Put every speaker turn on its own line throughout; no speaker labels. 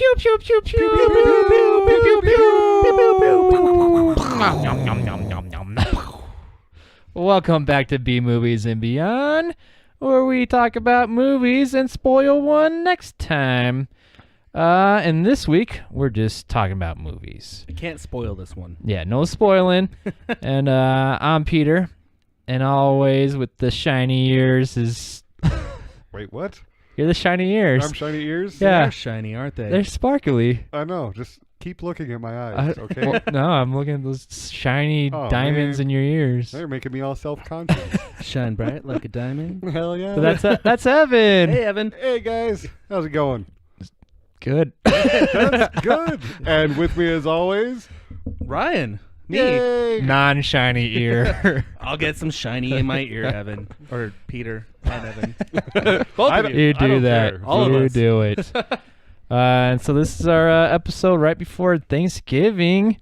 Pew pew pew pew pew pew pew pew pew. Welcome back to B Movies and Beyond, where we talk about movies and spoil one next time. And this week we're just talking about movies.
I can't spoil this one.
Yeah, no spoiling. And I'm Peter, and always with the shiny ears is.
Wait, what?
You're the shiny ears.
I'm shiny ears?
Yeah.
They're shiny, aren't they?
They're sparkly.
I know. Just keep looking at my eyes, okay?
Well, no, I'm looking at those shiny diamonds in your ears.
They're making me all self-conscious.
Shine bright like a diamond.
Hell yeah.
So that's Evan.
Hey, Evan.
Hey, guys. How's it going?
Good.
That's good. And with me, as always,
Ryan. Me.
Yay.
Non-shiny ear.
I'll get some shiny in my ear, Evan. Or Peter and Evan. Both of you.
You
I
do
don't
that.
care.
All of
you
us.
do it. And so this is our episode right before Thanksgiving.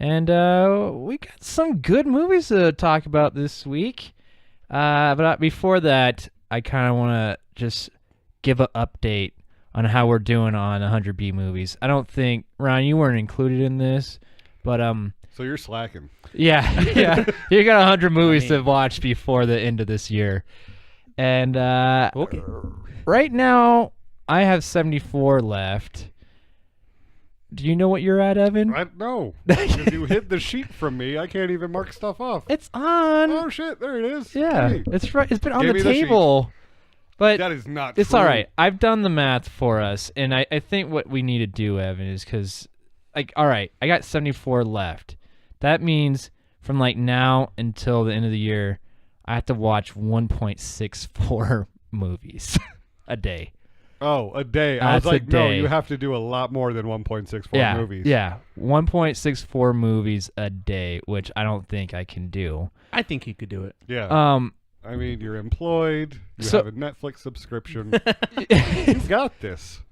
And we got some good movies to talk about this week. But before that, I kind of want to just give an update on how we're doing on 100B movies. I don't think, Ron, you weren't included in this, but
So you're slacking.
yeah, you got 100 movies to watch before the end of this year. And
Okay.
right now, I have 74 left. Do you know what you're at, Evan?
I know. Because you hid the sheet from me, I can't even mark stuff off.
It's on.
Oh, shit. There it is.
Yeah,
Hey.
it's right. It's been on
Give
the
me the sheet.
table. But
That is not
it's
true.
all right. I've done the math for us, and I think what we need to do, Evan, is because, like, all right, I got 74 left. That means from, like, now until the end of the year, I have to watch 1.64 movies a day.
Oh, a day. I was
That's a
like, no,
day.
you have to do a lot more than 1.64 movies.
Yeah, 1.64 movies a day, which I don't think I can do.
I think you could do it.
Yeah. I mean, you're employed. You
So-
have a Netflix subscription. You got this.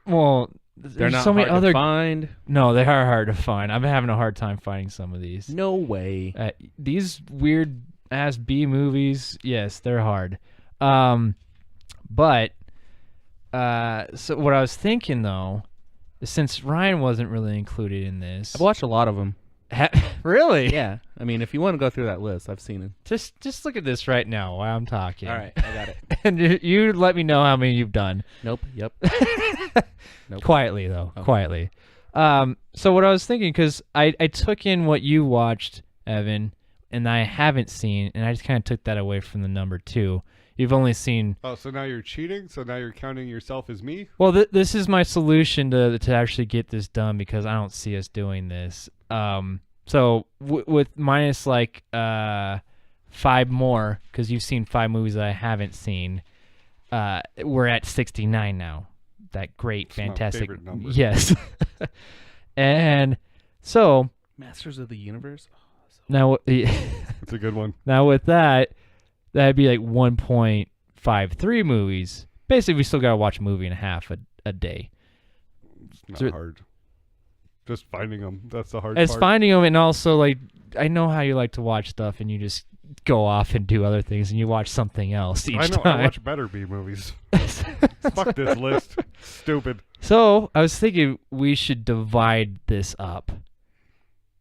Well,
They're
there's
not
so many
hard
other.
to find.
No, they are hard to find. I'm having a hard time finding some of these.
No way.
These weird ass B movies, yes, they're hard. But so what I was thinking though, is since Ryan wasn't really included in this,
I've watched a lot of them.
really?
Yeah. I mean, if you want to go through that list, I've seen it.
Just look at this right now while I'm talking.
All right. I got it.
And you let me know how many you've done.
Nope. Yep. Nope.
Quietly though,
Oh.
quietly. So what I was thinking, because I took in what you watched, Evan, and I haven't seen, and I just kind of took that away from the number 2. You've only seen.
Oh, so now you're cheating? So now you're counting yourself as me?
Well, this is my solution to actually get this done because I don't see us doing this. So with minus like 5 more, because you've seen 5 movies that I haven't seen, we're at 69 now. That great,
That's my
fantastic.
favorite number.
Yes. And so
Masters of the Universe.
now,
It's a good one.
now with that, that'd be like 1.53 movies. Basically, we still gotta watch a movie and a half a day.
It's not
So-
hard. Just finding them. That's the hard
It's
part.
finding them, and also like I know how you like to watch stuff, and you just go off and do other things, and you watch something else each
I know.
time.
I watch better B movies. Fuck this list. Stupid.
So I was thinking we should divide this up,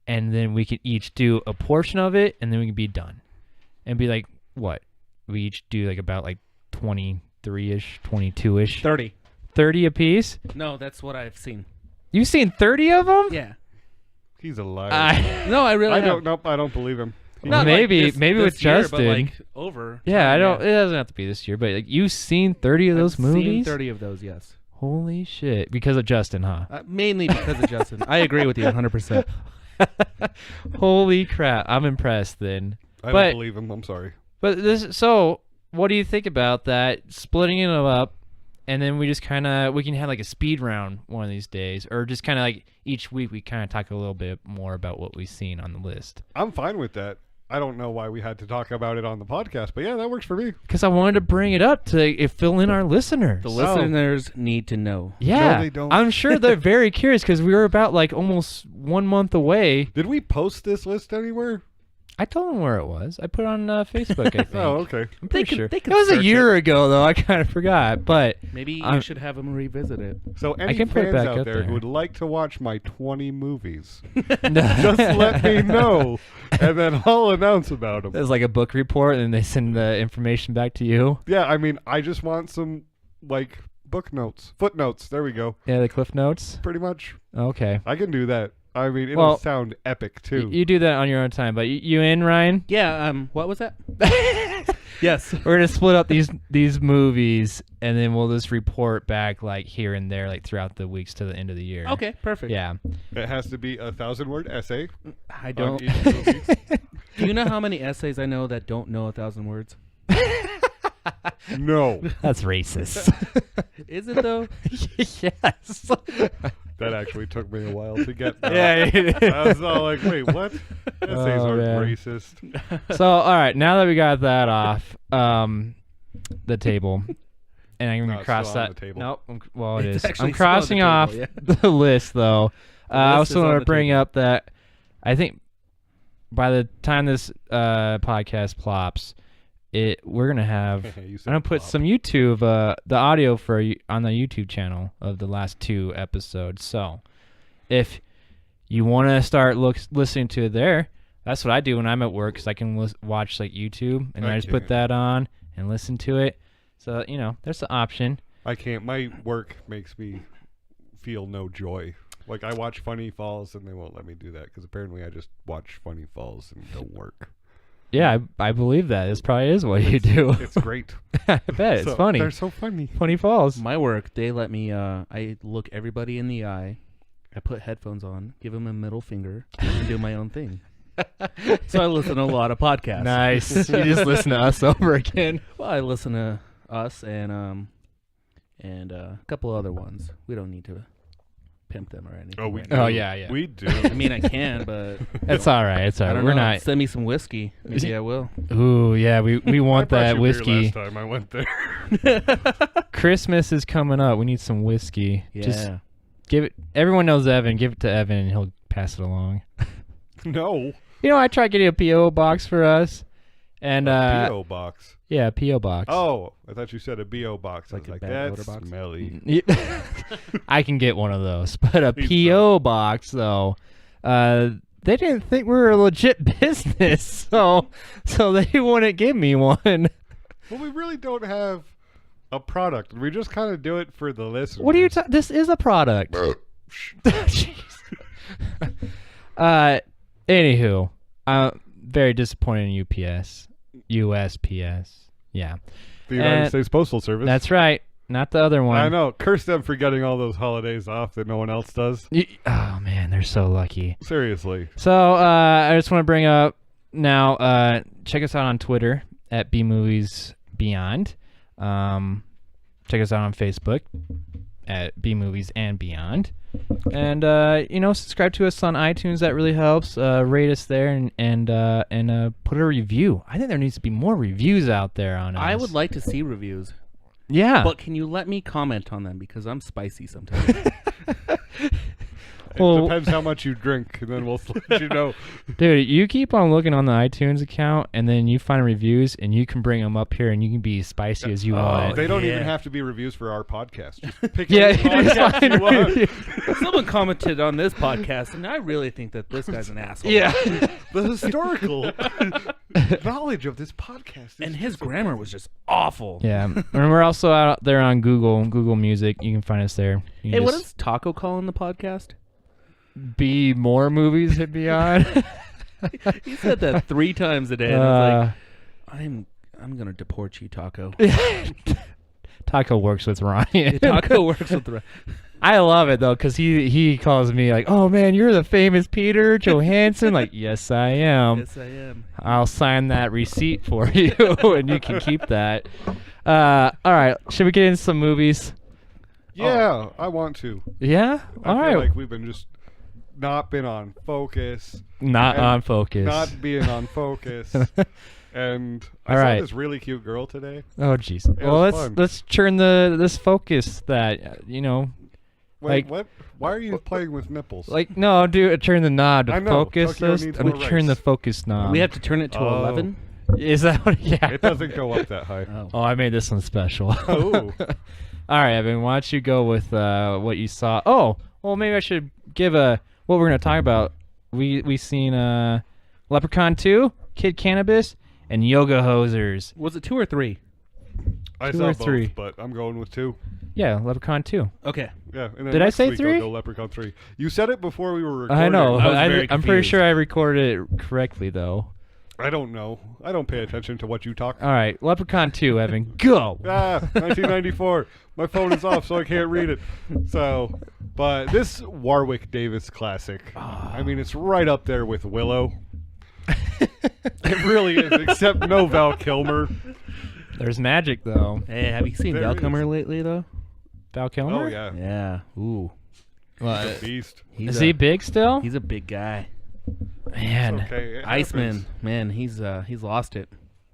and then we could each do a portion of it, and then we can be done, and be like, what? We each do like about like 23-ish, 22-ish,
30.
30 apiece.
No, that's what I've seen.
You've seen 30 of them?
Yeah.
He's a liar.
No, I really
I
have.
don't. Nope. I don't believe him.
Not
Maybe-
like this
maybe with
year,
Justin.
But like over.
Yeah,
time,
I don't. It doesn't have to be this year, but like you've seen 30 of those
I've
movies.
Seen 30 of those, yes.
Holy shit! Because of Justin, huh?
Mainly because of Justin. I agree with you 100%.
Holy crap! I'm impressed then.
I
But-
don't believe him. I'm sorry.
But this. So, what do you think about that? Splitting it up, and then we just kind of we can have like a speed round one of these days, or just kind of like each week we kind of talk a little bit more about what we've seen on the list.
I'm fine with that. I don't know why we had to talk about it on the podcast, but yeah, that works for me.
Because I wanted to bring it up to fill in our listeners.
The listeners need to know.
Yeah,
No, they don't.
I'm sure they're very curious because we were about like almost 1 month away.
Did we post this list anywhere?
I told them where it was. I put it on Facebook, I think.
Oh, okay.
I'm pretty sure.
They can
It was a
search
year ago, though. I kind of forgot. But
Maybe you should have them revisit it.
So any
can put it
fans
back
out
up
there who
there.
would like to watch my 20 movies, just let me know, and then I'll announce about them.
There's like a book report, and they send the information back to you.
Yeah, I mean, I just want some, like, book notes. Footnotes. There we go.
Yeah, the cliff notes.
Pretty much.
Okay.
I can do that. I mean, it'll
Well,
sound epic, too.
You do that on your own time. But you in, Ryan?
Yeah. What was that? Yes.
We're gonna split up these movies, and then we'll just report back like here and there, like throughout the weeks to the end of the year.
Okay. Perfect.
Yeah.
It has to be a 1,000-word essay.
I
on
don't.
each movie.
Do you know how many essays I know that don't know 1,000 words?
No.
That's racist.
Is it though?
Yes.
That actually took me a while to get that.
Yeah.
I was all like, wait, what? Essays aren't
man.
racist.
So, all right, now that we got that off the table, and I'm
No,
gonna
it's
cross
still on
that.
the table.
Nope. Well, it
It's
is.
actually
I'm
still on the
crossing
table,
off
yeah.
the list, though. I
list is
also
on
want
the
to bring
table.
up that I think by the time this podcast plops, we're gonna have.
You said
I'm gonna put
plop.
some YouTube, the audio on the YouTube channel of the last 2 episodes. So, if you want to start listening to it there, that's what I do when I'm at work, because I can watch like YouTube, and I just put
can't.
that on and listen to it. So there's the option.
I can't. My work makes me feel no joy. Like, I watch Funny Falls, and they won't let me do that, because apparently I just watch Funny Falls and don't work.
Yeah, I believe that. This probably is what you do.
It's great.
I bet it's
So,
funny.
They're so funny.
Funny Falls.
My work, they let me. I look everybody in the eye. I put headphones on, give them a middle finger, and do my own thing. So I listen to a lot of podcasts.
Nice. You just listen to us over again.
Well, I listen to us and a couple other ones. We don't need to pimp them or anything.
Oh, we
right
do.
now.
Oh, yeah.
We do.
I mean, I can, but
It's all right. It's all
I
right.
don't
We're
know.
not.
Send me some whiskey. Maybe I will.
Ooh, yeah. We
I
want
brought
that
you beer
whiskey.
last time I went there.
Christmas is coming up. We need some whiskey.
Yeah.
Just give it. Everyone knows Evan. Give it to Evan, and he'll pass it along.
No.
I tried getting a PO box for us, and
A P.O. box.
yeah, PO box.
Oh, I thought you said a B.O. box.
Like
I
a
was
bag
like,
order
that's
box?
smelly.
I can get one of those, but a
Please
PO box though. They didn't think we were a legit business, so they wouldn't give me one.
Well, we really don't have a product. We just kind of do it for the listeners.
What are you? This is a product. Jeez. Anywho, I'm very disappointed in USPS. Yeah,
The United
And-
States Postal Service.
that's right. Not the other one.
I know. Curse them for getting all those holidays off that no one else does.
Oh man, they're so lucky.
Seriously.
So I just want to bring up now. Check us out on Twitter at BMoviesBeyond. Check us out on Facebook at BMovies and Beyond. And subscribe to us on iTunes. That really helps. Rate us there and put a review. I think there needs to be more reviews out there on us.
I would like to see reviews,
Yeah.
but can you let me comment on them because I'm spicy sometimes.
It
Well-
depends how much you drink, and then we'll let you know.
Dude, you keep on looking on the iTunes account, and then you find reviews, and you can bring them up here, and you can be spicy as you want.
They don't even
yeah.
have to be reviews for our podcast. Just pick
Yeah,
any
you just
podcast
find
you want.
reviews.
Someone commented on this podcast, and I really think that this guy's an asshole.
Yeah.
The historical knowledge of this podcast.
And his grammar was just awful.
Yeah, and we're also out there on Google Music. You can find us there. You
Hey,
can
what
just
is Taco calling the podcast?
be more movies hit beyond?
He said that 3 times a day. And I was like, I'm gonna deport you, Taco.
Taco works with Ryan.
Taco works with the.
I love it though, because he calls me like, "Oh man, you're the famous Peter Johansson." Like, yes, I am.
Yes, I am.
I'll sign that receipt for you, and you can keep that. All right, should we get into some movies?
Yeah, I want to.
Yeah.
I
All
feel
right.
like we've been just not been on focus.
Not
and
on focus.
Not being on focus. And I
All
saw
right.
this really cute girl today.
Oh jeez. Well,
was
let's
fun.
let's turn this focus that
Wait,
Like-
what? Why are you playing with nipples?
Like, no, dude, turn the knob to
I know,
focus
Tokyo
this.
needs
I'm
more
gonna turn the
rice.
focus knob.
We have to turn it to
Oh.
11.
Is that what? Yeah.
It doesn't go up that high.
Oh.
Oh, I made this one special.
Oh.
All right, Evan, why don't you go with what you saw? Oh, well, maybe I should give what we're gonna talk about. We seen Leprechaun 2, Kid Cannabis, and Yoga Hosers.
Was it 2 or 3?
I
2
saw
or
both,
3?
but I'm going with 2.
Yeah, Leprechaun 2.
Okay.
Yeah. And then
Did I
next
say
week
3?
I'll go Leprechaun 3. You said it before we were recording.
I know.
I was very
I'm pretty
confused.
sure I recorded it correctly, though.
I don't know. I don't pay attention to what you talk.
All right, Leprechaun 2, Evan, go.
1994. My phone is off, so I can't read it. So, but this Warwick Davis classic. I mean, it's right up there with Willow. It really is, except no Val Kilmer.
There's magic, though.
Hey, have you seen
There
Val
is.
Kilmer lately, though?
Val Kilmer?
Oh yeah,
Yeah. Ooh.
Well,
he's a beast.
He's
is he big still?
He's a big guy.
Man,
Okay, it
Iceman.
happens.
Man, he's lost it.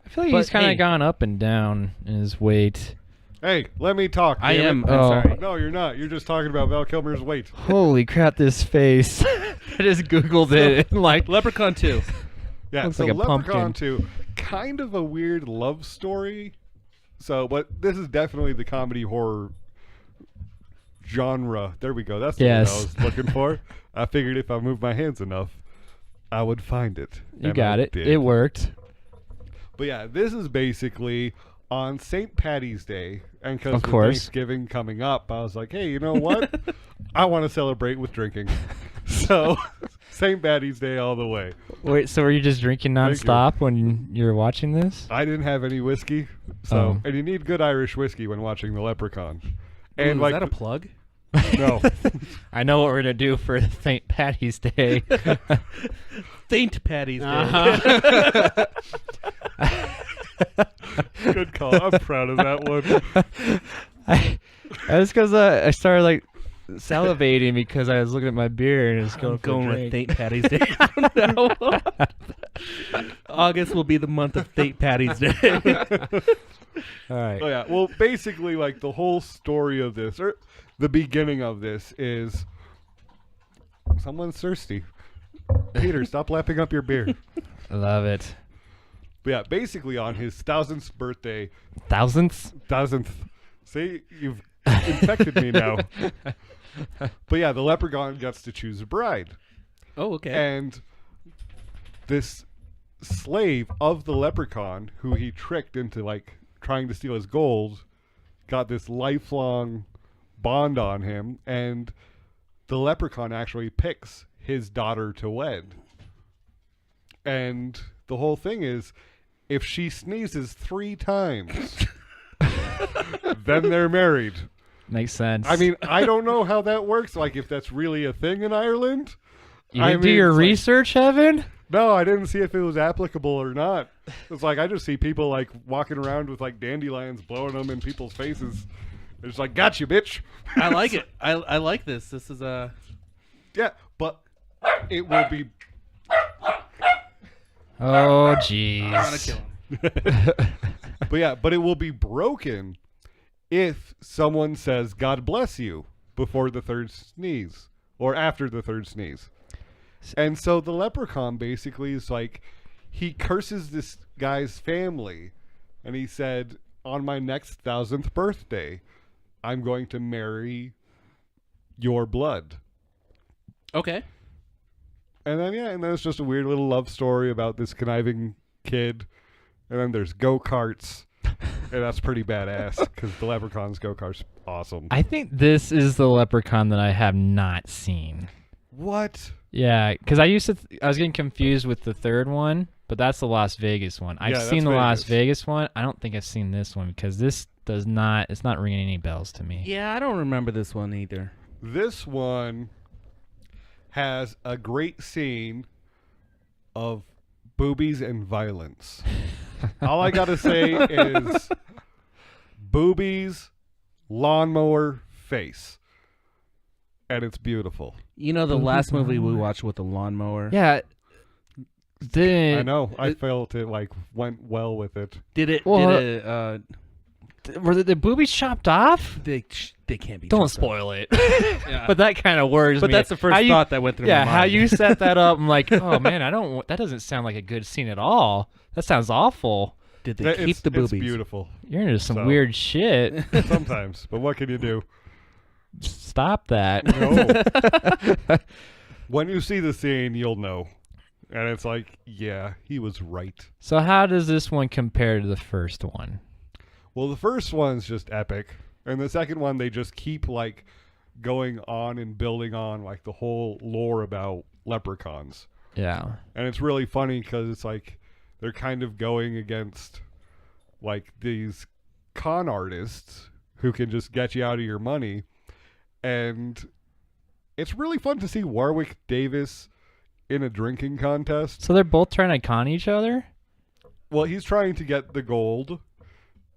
I feel like
But,
he's kind of
hey.
gone up and down in his weight.
Hey, let me talk.
I
damn
am.
it.
I'm
Oh.
sorry.
No, you're not. You're just talking about Val Kilmer's weight.
Holy crap, this face. I just Googled it and like,
Leprechaun 2.
Yeah,
Looks
so
like a
Leprechaun
pumpkin.
2, kind of a weird love story. So, but this is definitely the comedy horror genre. There we go. That's the
Yes.
word I was looking for. I figured if I moved my hands enough, I would find it.
you
And
got
I
it.
did.
It worked.
But yeah, this is basically on St. Patty's Day, and because
Of course.
Thanksgiving coming up, I was like, hey, you know what? I want to celebrate with drinking. So, St. Patty's Day all the way.
Wait, so were you just drinking
Thank you.
nonstop when you were watching this?
I didn't have any whiskey, so
Oh.
and you need good Irish whiskey when watching The Leprechaun.
Ooh,
And
is
like,
that a plug?
no,
I know what we're gonna do for St. Patty's Day.
St. Patty's Day.
Uh-huh.
good call. I'm proud of that one.
That's because I started like salivating because I was looking at my beer and it's going
I'm
for
going
a
with
drink.
St. Patty's Day from now on. August will be the month of St. Patty's Day.
All right.
Oh yeah. Well, basically, like the whole story of this, or the beginning of this, is someone's thirsty. Peter, stop lapping up your beer.
I love it.
But yeah, basically on his 1000th birthday,
Thousandths?
1000th. See, you've infected me now. But yeah, the leprechaun gets to choose a bride.
Oh, okay.
And this slave of the leprechaun, who he tricked into like trying to steal his gold, got this lifelong bond on him, and the leprechaun actually picks his daughter to wed. And the whole thing is, if she sneezes 3 times, then they're married.
Makes sense.
I mean, I don't know how that works, like if that's really a thing in Ireland.
you
I
didn't do
mean,
your
it's like-
research, Evan?
No, I didn't see if it was applicable or not. It's like I just see people like walking around with like dandelions blowing them in people's faces. It's like, got you, bitch.
I like it. I like this. This is
Yeah, but it will be.
Oh,
I'm gonna
jeez.
kill him.
But yeah, but it will be broken if someone says "God bless you" before the 3rd sneeze or after the 3rd sneeze. And so the leprechaun basically is like, he curses this guy's family, and he said, on my next 1000th birthday, I'm going to marry your blood.
Okay.
And then, yeah, and then it's just a weird little love story about this conniving kid. And then there's go-karts. And that's pretty badass, because the leprechaun's go-kart's awesome.
I think this is the Leprechaun that I have not seen.
What?
Yeah, because I was getting confused with the 3rd one, but that's the Las Vegas one. I've
Yeah,
seen
that's
the Las
Vegas.
Vegas one. I don't think I've seen this one because this it's not ringing any bells to me.
Yeah, I don't remember this one either.
This one has a great scene of boobies and violence. All I gotta say is boobies, lawnmower, face. And it's beautiful.
You know the last movie we watched with the lawnmower?
Yeah.
I know. I felt it like went well with it.
Did it
Well,
did it
Were the boobies chopped off?
They can't be.
Don't
chopped
spoil it.
Yeah.
But that kind of worries
But
me.
that's the first
How you-
thought that went through my mind.
how you set that up, I'm like, oh man, that doesn't sound like a good scene at all. That sounds awful.
Did they keep the
It's
boobies?
beautiful
You're into some
So-
weird shit.
sometimes, but what can you do?
Stop that.
No. When you see the scene, you'll know. And it's like, yeah, he was right.
So how does this one compare to the first one?
Well, the first one's just epic. And the second one, they just keep, like, going on and building on, like, the whole lore about leprechauns.
Yeah.
And it's really funny because it's like they're kind of going against, like, these con artists who can just get you out of your money. And it's really fun to see Warwick Davis in a drinking contest.
So they're both trying to con each other?
Well, he's trying to get the gold,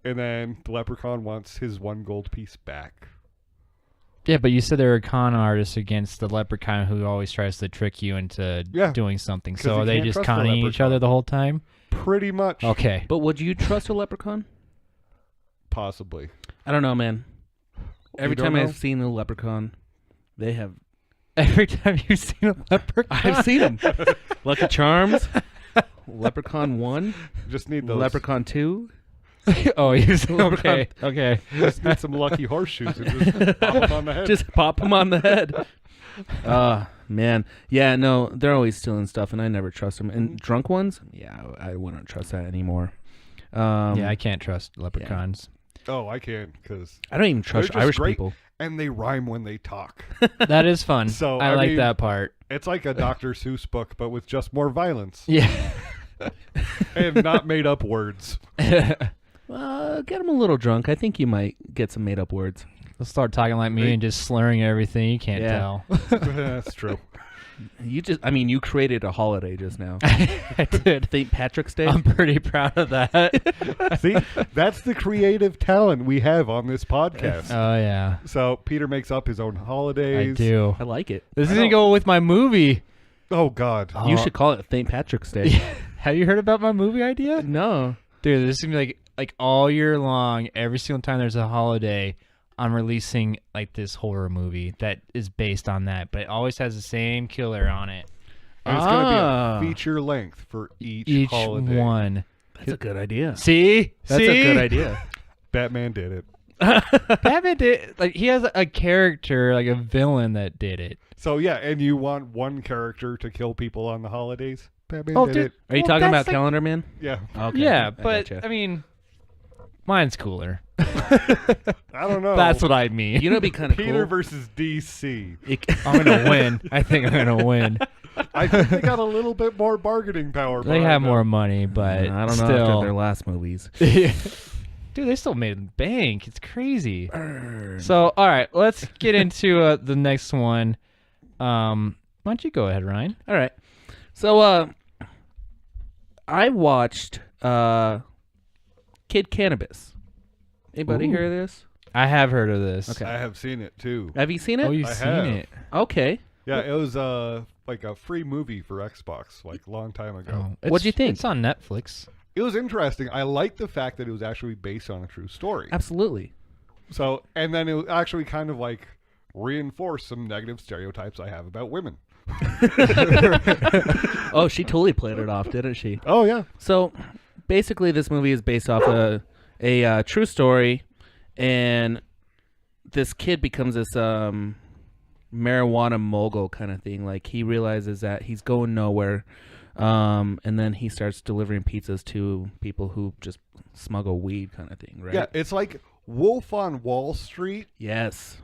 and then the leprechaun wants his 1 gold piece back.
Yeah, but you said they were con artists against the leprechaun who always tries to trick you into
Yeah,
doing something.
'cause
So
you
are they
can't
just
trust the
conning each
leprechaun.
other the whole time?
Pretty much.
Okay.
But would you trust a leprechaun?
Possibly.
I don't know, man. Every
don't
time
know?
I've seen a leprechaun, they have.
Every time you've seen a leprechaun?
I've seen them. Lucky Charms, Leprechaun 1,
Just need those.
Leprechaun 2.
Oh, he's
Leprechaun.
okay. Okay.
Just need some lucky horseshoes and just pop them on the head.
Just pop them on the head. Man. Yeah, no, they're always stealing stuff, and I never trust them. And drunk ones? Yeah, I wouldn't trust that anymore.
Yeah, I can't trust leprechauns.
Oh, I can't because
I don't even trust
They're just
Irish
great.
people.
and they rhyme when they talk.
That is fun.
So,
I
I
like
mean-
that part.
It's like a Dr. Seuss book, but with just more violence
Yeah.
and not made up words.
Get them a little drunk. I think you might get some made up words.
They'll start talking like me
They-
and just slurring everything. You can't
Yeah.
tell.
That's true.
You created a holiday just now.
I did.
St. Patrick's Day.
I'm pretty proud of that.
See, that's the creative talent we have on this podcast.
Oh, yeah.
So Peter makes up his own
I
holidays.
do.
I like it.
This
I
is going to
know.
go with my movie.
Oh God.
Oh.
You should call it St. Patrick's Day.
Have you heard about my movie idea?
No.
Dude, this is going to be like all year long, every single time there's a holiday, I'm releasing like this horror movie that is based on that, but it always has the same killer on it.
And it's going to
Ah.
be a feature length for each
Each
holiday.
one.
That's a good idea.
See?
That's
See?
a good idea.
Batman did it.
Batman did, like, he has a character, like a villain that did it.
So yeah, and you want one character to kill people on the holidays? Batman
Oh,
did
dude.
it.
Are you
Well,
talking
that's
about
like-
Calendar Man?
Yeah.
Okay.
Yeah,
I
but
gotcha.
I mean, mine's cooler.
I don't know.
That's what I mean.
You know, it'd be kind of
Peter
cool.
versus DC.
I'm gonna win. I think I'm gonna win.
I think they got a little bit more bargaining power.
They have
behind
more
them.
money, but
I don't know
still.
after their last movies.
Dude, they still made bank. It's crazy. So, all right, let's get into the next one. Why don't you go ahead, Ryan?
All right. So, I watched Kid Cannabis. Anybody
Ooh.
hear of this?
I have heard of this.
Okay.
I have seen it too.
Have you seen it?
Oh, you've
I
seen
have.
it.
Okay.
Yeah, it was like a free movie for Xbox, like a long time ago.
Oh,
What'd you think?
It's on Netflix.
It was interesting. I like the fact that it was actually based on a true story.
Absolutely.
So, and then it actually kind of like reinforced some negative stereotypes I have about women.
Oh, she totally played it off, didn't she?
Oh yeah.
So, basically, this movie is based off a true story, and this kid becomes this marijuana mogul kind of thing. Like, he realizes that he's going nowhere, and then he starts delivering pizzas to people who just smuggle weed kind of thing, right?
Yeah, it's like Wolf on Wall Street,
Yes.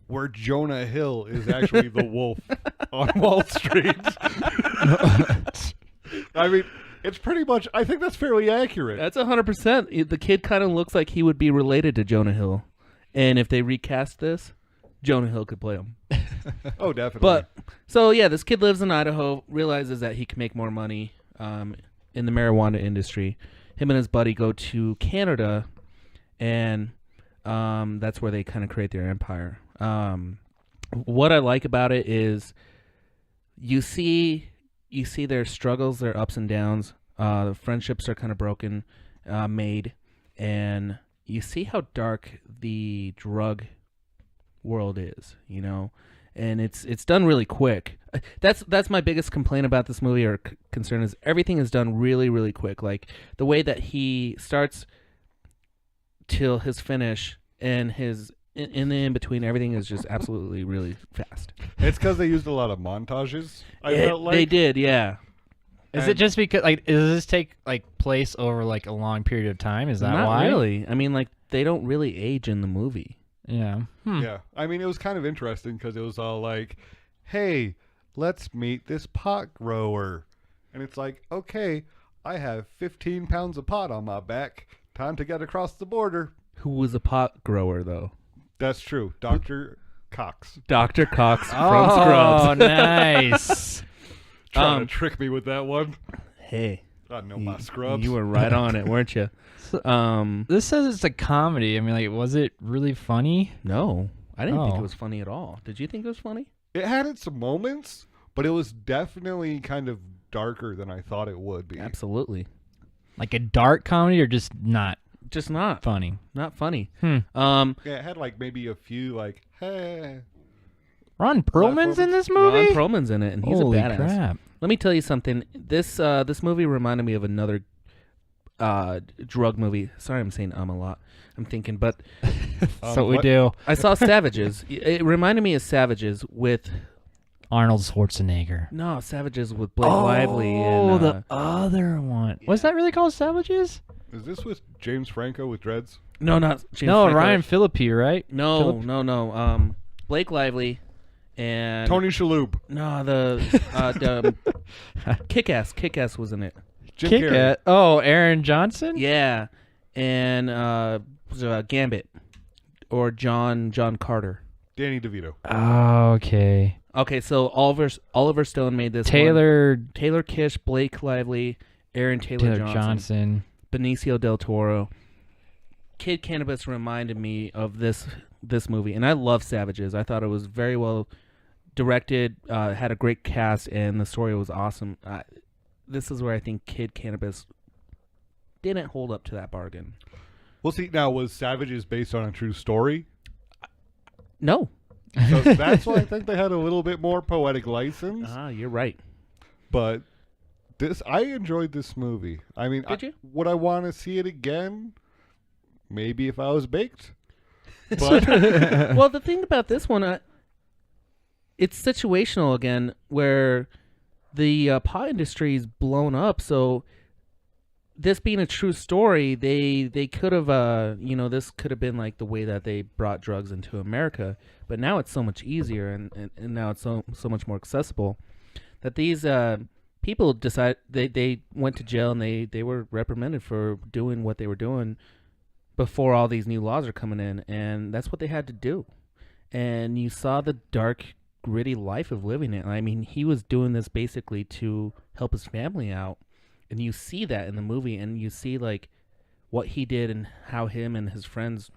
where Jonah Hill is actually the wolf on Wall Street. I mean, it's pretty much, I think that's fairly accurate.
That's 100%. The kid kind of looks like he would be related to Jonah Hill. And if they recast this, Jonah Hill could play him.
Oh, definitely.
But, so yeah, this kid lives in Idaho, realizes that he can make more money in the marijuana industry. Him and his buddy go to Canada, and that's where they kind of create their empire. What I like about it is you see their struggles, their ups and downs. The friendships are kind of broken, made, and you see how dark the drug world is, and it's done really quick. That's my biggest complaint about this movie or concern is everything is done really, really quick. Like the way that he starts till his finish and his in the in between, everything is just absolutely really fast.
It's because they used a lot of montages. I felt like
They did, yeah.
Is it just because does this take place over a long period of time? Is that
Not
why?
really. I mean, they don't really age in the movie.
Yeah.
Yeah, I mean, it was kind of interesting because it was all like, "Hey, let's meet this pot grower," and it's like, "Okay, I have 15 pounds of pot on my back. Time to get across the border."
Who was a pot grower, though?
That's true, Dr. Cox.
Dr. Cox from
Oh,
Scrubs.
nice.
Trying to trick me with that one.
Hey,
I know my Scrubs.
you were right on it, weren't you?
This says it's a comedy. I mean, was it really funny?
No, I didn't think
Oh.
it was funny at all. Did you think it was funny?
It had its moments, but it was definitely kind of darker than I thought it would be.
Absolutely.
Like a dark comedy or just not
Just not
funny?
funny.
Yeah, it had maybe a few hey.
Ron Perlman's in this movie?
Ron Perlman's in it, and he's
Holy
a badass.
crap.
Let me tell you something. This movie reminded me of another drug movie. Sorry, I'm saying a lot. I'm thinking, but
That's what we
what?
do.
I saw Savages. It reminded me of Savages with
Arnold Schwarzenegger.
Savages with Blake Lively
Oh,
and
the other one. Was that really called Savages?
Is this with James Franco with dreads?
no, not James
No,
Franco.
Ryan Phillippe, right?
No,
Phillip?
no. Blake Lively and
Tony Shalhoub.
No, the Kick-Ass was in it.
Jim
Kick
Carrey.
it. Oh, Aaron Johnson?
Yeah, and Gambit or John Carter.
Danny DeVito.
Oh, okay.
Okay, so Oliver Stone made this.
Taylor
Taylor Kish, Blake Lively, Aaron Taylor
Johnson.
Benicio del Toro. Kid Cannabis reminded me of this movie, and I love Savages. I thought it was very well directed, had a great cast, and the story was awesome. This is where I think Kid Cannabis didn't hold up to that bargain.
Well, see, now, was Savages based on a true story?
No.
So that's why I think they had a little bit more poetic license.
You're right.
But I enjoyed this movie. I mean,
Did you?
Would I want to see it again? Maybe if I was baked. But
Well, the thing about this one, it's situational again, where the pot industry is blown up. So this being a true story, they could have, this could have been like the way that they brought drugs into America. But now it's so much easier, and now it's so much more accessible that these people decide they went to jail and they were reprimanded for doing what they were doing before all these new laws are coming in, and that's what they had to do. And you saw the dark, gritty life of living it. I mean, he was doing this basically to help his family out, and you see that in the movie, and you see like what he did and how him and his friends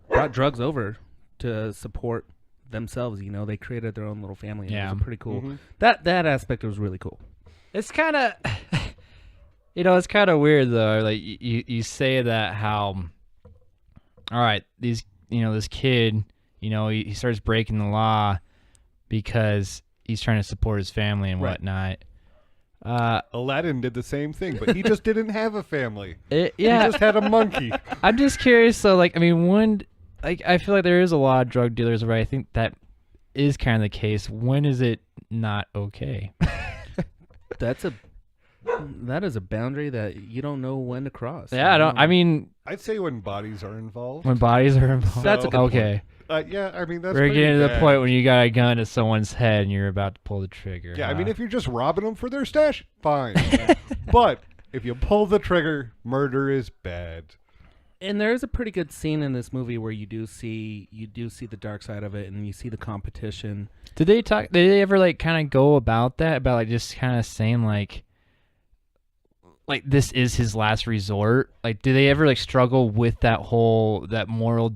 brought drugs over to support themselves. They created their own little family. And
Yeah.
it was pretty cool.
Mm-hmm.
That aspect was really cool.
It's kind of, it's kind of weird though. Like you say that how, all right, this kid, he starts breaking the law because he's trying to support his family and
Right.
whatnot.
Aladdin did the same thing, but he just didn't have a family.
Yeah,
He just had a monkey.
I'm just curious. So, I feel like there is a lot of drug dealers, but I think that is kind of the case. When is it not okay?
That is a boundary that you don't know when to cross.
Yeah, I mean,
I'd say when bodies are involved.
when bodies are involved.
That's a good
okay.
Yeah, I mean, that's
We're
pretty
getting to the
bad.
point when you got a gun to someone's head and you're about to pull the trigger.
Yeah, I mean, if you're just robbing them for their stash, fine. But if you pull the trigger, murder is bad.
And there is a pretty good scene in this movie where you do see the dark side of it, and you see the competition.
Did they ever kind of go about that? About just kind of saying like this is his last resort? Do they ever struggle with that moral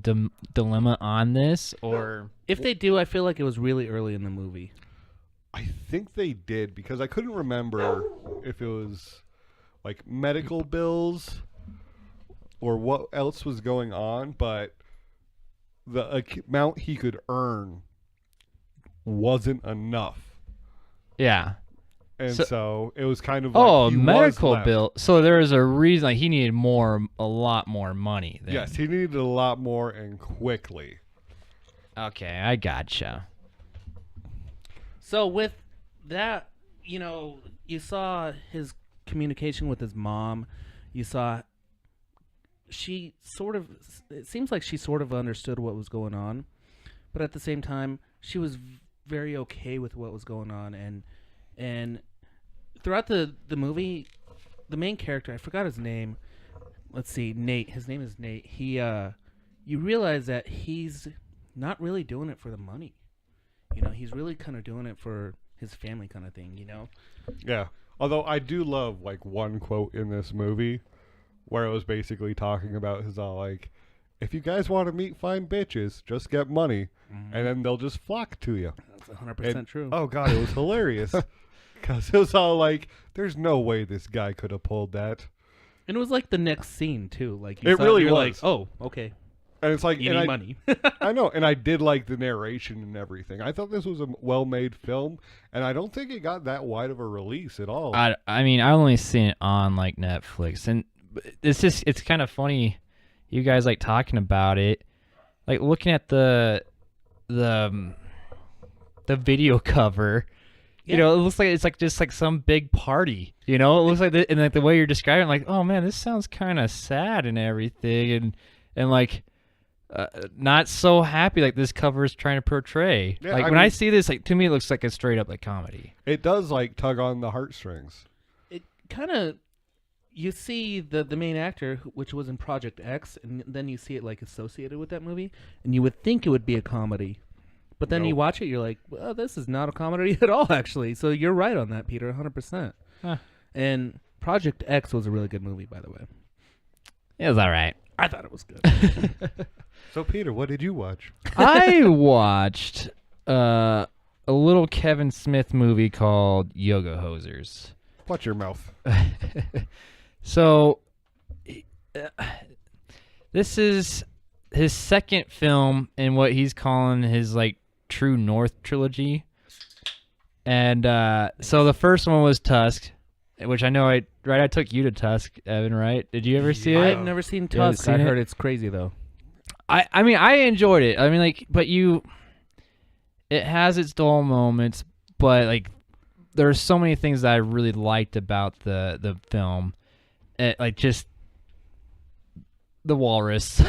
dilemma on this? Or
If they do, I feel like it was really early in the movie.
I think they did, because I couldn't remember if it was medical bills or what else was going on, but the amount he could earn wasn't enough.
Yeah.
And
So-
so it was kind of
Oh,
like he was
medical
left.
bill. So there was a reason, like he needed a lot more money. Then.
Yes, he needed a lot more and quickly.
Okay, I gotcha.
So with that, you saw his communication with his mom. You saw it seems like she sort of understood what was going on, but at the same time, she was very okay with what was going on. And throughout the movie, the main character, I forgot his name. Let's see, Nate. His name is Nate. You realize that he's not really doing it for the money. He's really kind of doing it for his family kind of thing,
Yeah. Although I do love like one quote in this movie where it was basically talking about his all like, if you guys want to meet fine bitches, just get money, and then they'll just flock to you.
That's 100% true.
Oh god, it was hilarious because it was all like, there's no way this guy could have pulled that,
And it was like the next scene too. Like
It really
you're
was.
like, oh, okay,
and it's like,
you
and
need
I,
money.
I know, and I did like the narration and everything. I thought this was a well-made film, and I don't think it got that wide of a release at all.
I mean, I only seen it on like Netflix, and it's kind of funny, you guys like talking about it, like looking at the video cover.
Yeah.
It looks like it's like just like some big party. It looks like and like the way you're describing, it, like, oh man, this sounds kind of sad and everything, and like. Not so happy like this cover is trying to portray.
Yeah,
like
I
when I
mean-
see this, like to me it looks like a straight up like comedy.
It does like tug on the heartstrings.
It kind of, you see the main actor, which was in Project X, and then you see it like associated with that movie, and you would think it would be a comedy, but then you
Nope.
watch it, you're like, well, this is not a comedy at all, actually. So you're right on that, Peter, 100%.
Huh.
And Project X was a really good movie, by the way.
It was all right.
I thought it was good.
So Peter, what did you watch?
I watched a little Kevin Smith movie called Yoga Hosers.
Watch your mouth.
So this is his second film in what he's calling his like True North trilogy. And so the first one was Tusk, which I know I took you to Tusk, Evan, right? Did you ever see it?
I've never seen
You haven't
Tusk. I
seen it?
heard it's crazy, though.
I mean, I enjoyed it. I mean, like, but it has its dull moments, but like, there's so many things that I really liked about the film. Like just the walrus,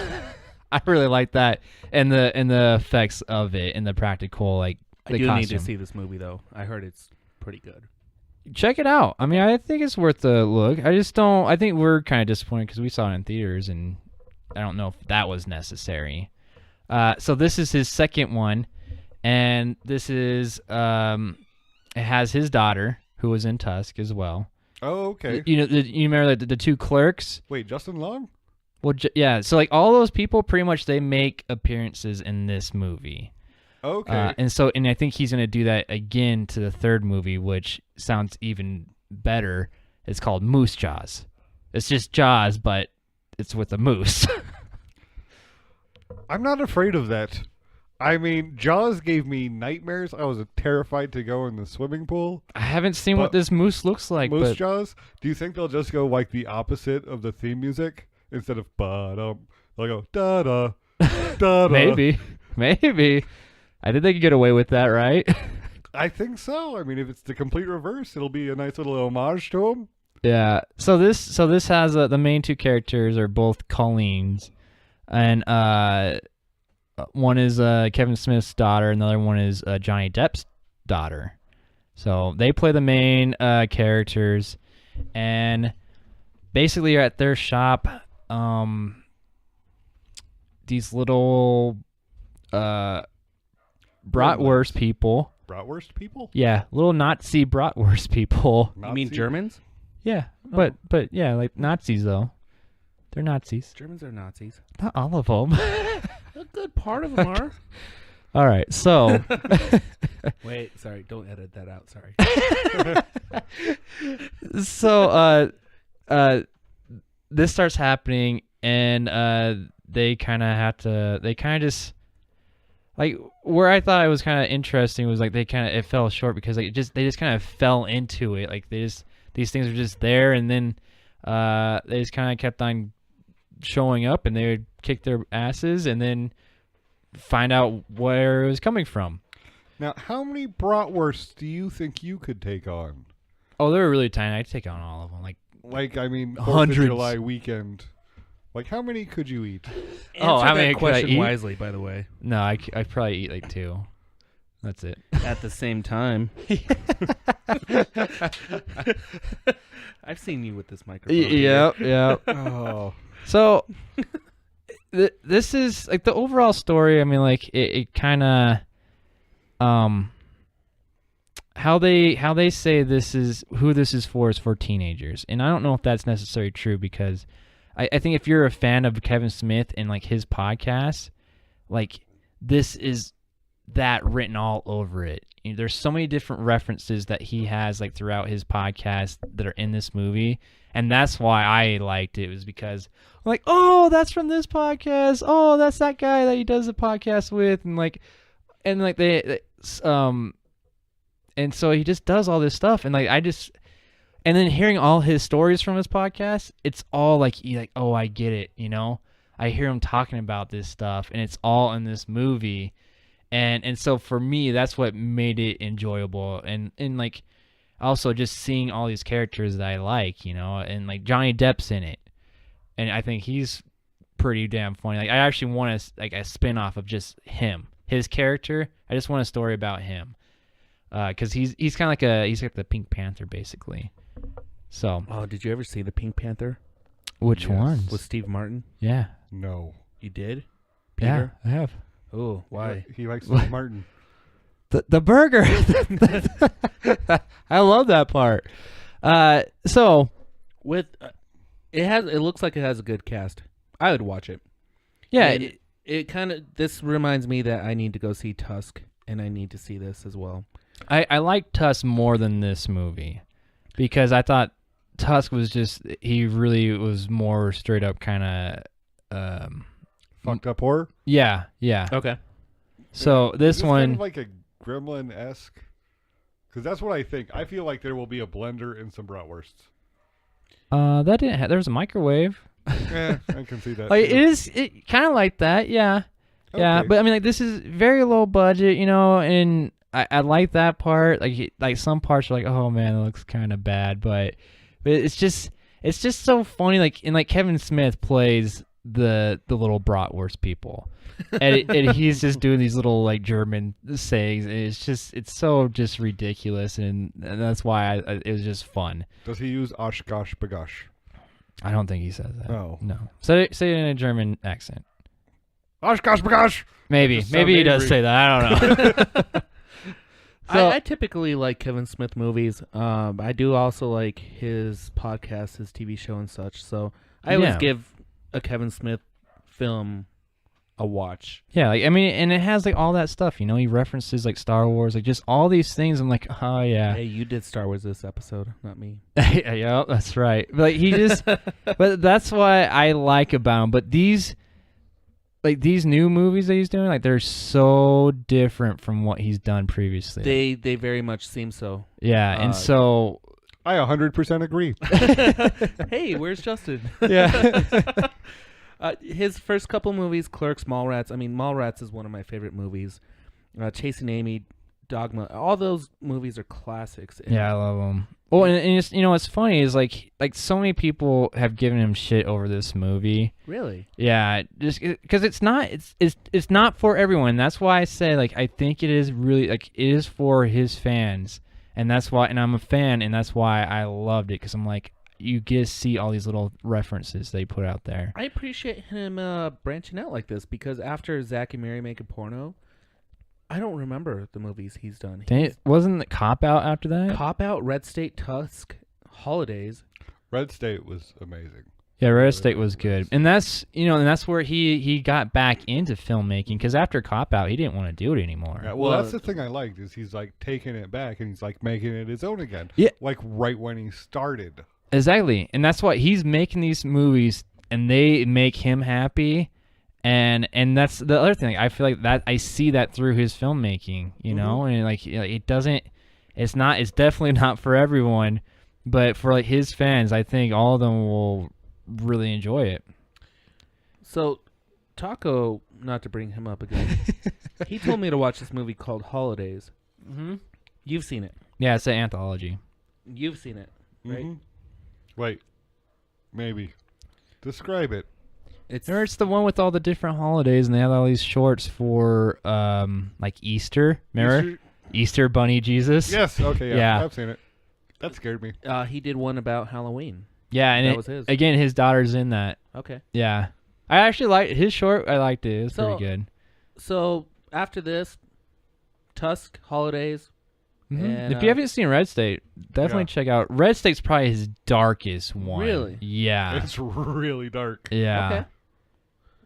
I really like that, and the effects of it, and the practical like
I
the
do need
costume.
to see this movie, though. I heard it's pretty good.
Check it out. I mean, I think it's worth a look. I just don't. I think we're kind of disappointed because we saw it in theaters, and I don't know if that was necessary. So this is his second one, and this is it has his daughter who was in Tusk as well.
Oh, okay.
You remember the two clerks?
Wait, Justin Long?
Well, yeah. So like all those people, pretty much they make appearances in this movie.
Okay.
And I think he's gonna do that again to the third movie, which sounds even better. It's called Moose Jaws. It's just Jaws, but it's with a moose.
I'm not afraid of that. I mean, Jaws gave me nightmares. I was terrified to go in the swimming pool.
I haven't seen what
But
this moose looks like,
Moose
but
Jaws? Do you think they'll just go like the opposite of the theme music? Instead of ba-dum, they'll go da-da, da-da.
maybe. I did they could get away with that, right?
I think so. I mean, if it's the complete reverse, it'll be a nice little homage to him.
Yeah. So this has the main two characters are both Colleen's, and one is Kevin Smith's daughter, and the other one is Johnny Depp's daughter. So they play the main characters, and basically you're at their shop. These little bratwurst people.
Bratwurst people?
Yeah, little Nazi bratwurst people.
You mean
Nazi?
Germans?
Yeah, but yeah, like Nazis though. They're Nazis.
Germans are Nazis.
Not all of them.
A good part of them are.
All right, so
Wait, sorry. Don't edit that out. Sorry.
so this starts happening, and they kind of just like where I thought it was kind of interesting was like it fell short because they just kind of fell into it. Like these things are just there, and then they just kind of kept on showing up, and they would kick their asses, and then find out where it was coming from.
Now, how many bratwursts do you think you could take on?
Oh, they were really tiny. I'd take on all of them.
I mean, 4th
Hundreds.
of July weekend. Like, how many could you eat?
Answer
how
that
many could I
question
eat?
wisely, by the way.
No, I'd probably eat like 2. That's it.
At the same time. I've seen you with this microphone.
Yeah.
Oh.
So, this is like the overall story. I mean, like it kind of, how they say this is for teenagers, and I don't know if that's necessarily true because I think if you're a fan of Kevin Smith and like his podcast, like this is that written all over it. You know, there's so many different references that he has like throughout his podcast that are in this movie, and that's why I liked it. It was because I'm like, oh, that's from this podcast. Oh, that's that guy that he does the podcast with, and and so he just does all this stuff, and and then hearing all his stories from his podcast, it's all like oh, I get it, you know. I hear him talking about this stuff, and it's all in this movie. And so for me, that's what made it enjoyable. And like also just seeing all these characters that I like, you know, and like Johnny Depp's in it. And I think he's pretty damn funny. Like I actually want a spin-off of just him, his character. I just want a story about him. Cuz he's kind of he's like the Pink Panther basically. So,
Oh, did you ever see the Pink Panther
which
Yes.
ones?
with Steve Martin?
Yeah.
No.
You did?
Yeah,
Peter?
I have.
Oh, why?
He likes Steve Martin.
The burger. I love that part. So
With it looks like it has a good cast. I would watch it.
yeah,
And it kind of this reminds me that I need to go see Tusk, and I need to see this as well.
I like Tusk more than this movie because I thought Tusk was he really was more straight up kind of
Fucked up horror?
yeah.
Okay.
So
Is
this
kind
one
of like a Gremlin-esque? Because that's what I think. I feel like there will be a blender and some bratwursts.
that didn't there was a microwave.
I can see that.
Like
too.
it kind of like that, yeah. Yeah,
Okay.
but I mean like this is very low budget, you know, and I like that part. Like some parts are like, oh man, it looks kind of bad, but it's just so funny. Like and like Kevin Smith plays the little bratwurst people, and he's just doing these little like German sayings. And it's so just ridiculous, and that's why it was just fun.
Does he use Osh Gosh Bagosh?
I don't think he says that.
Oh.
No. Say it in a German accent.
Osh Gosh Bagosh!
Maybe
Just sound
he does
angry.
say that. I don't know. So-
I typically like Kevin Smith movies. I do also like his podcast, his TV show, and such. So I always
Yeah.
give a Kevin Smith film a watch.
Yeah, like I mean, and it has like all that stuff, you know. He references like Star Wars, like just all these things. I'm like, oh yeah,
Hey, you did Star Wars this episode, not me.
yeah, that's right. But like, he just, but that's why I like about him. But these new movies that he's doing, like they're so different from what he's done previously.
They very much seem so.
Yeah, and so
I 100% agree.
Hey, where's Justin?
yeah,
His first couple movies, Clerks, Mallrats. I mean, Mallrats is one of my favorite movies. Chasing Amy, Dogma. All those movies are classics. And
yeah, I love him. Well, and it's, you know what's funny is like so many people have given him shit over this movie.
Really?
Yeah, just because it's not for everyone. That's why I say like I think it is really like it is for his fans, and that's why. And I'm a fan, and that's why I loved it because I'm like you get to see all these little references they put out there.
I appreciate him branching out like this because after Zack and Mary Make a Porno, I don't remember the movies he's done.
Wasn't the Cop Out after that?
Cop Out, Red State, Tusk, Holidays.
Red State was amazing.
Yeah, Red State was good, and that's where he got back into filmmaking because after Cop Out he didn't want to do it anymore.
Yeah, well,
Well,
that's the thing I liked is he's like taking it back and he's like making it his own again.
Yeah.
Like right when he started.
Exactly, and that's why he's making these movies and they make him happy. And that's the other thing. I feel like that I see that through his filmmaking, you know, and like it doesn't. It's not. It's definitely not for everyone, but for like his fans, I think all of them will really enjoy it.
So, Taco, not to bring him up again, he told me to watch this movie called Holidays.
Mm-hmm.
You've seen it.
Yeah, it's an anthology.
You've seen it, right?
Wait, maybe describe it.
It's the one with all the different holidays, and they have all these shorts for like Easter. Remember? Easter Bunny Jesus.
Yes. Okay.
Yeah.
I've seen it. That scared me.
He did one about Halloween.
Yeah, and
That was his.
Again, his daughter's in that.
Okay.
Yeah, I actually liked his short. I liked it. It was pretty good.
So after this, Tusk, Holidays.
Mm-hmm.
And,
If you haven't seen Red State, definitely check out Red State's probably his darkest one.
Really?
Yeah.
It's really dark.
Yeah.
Okay.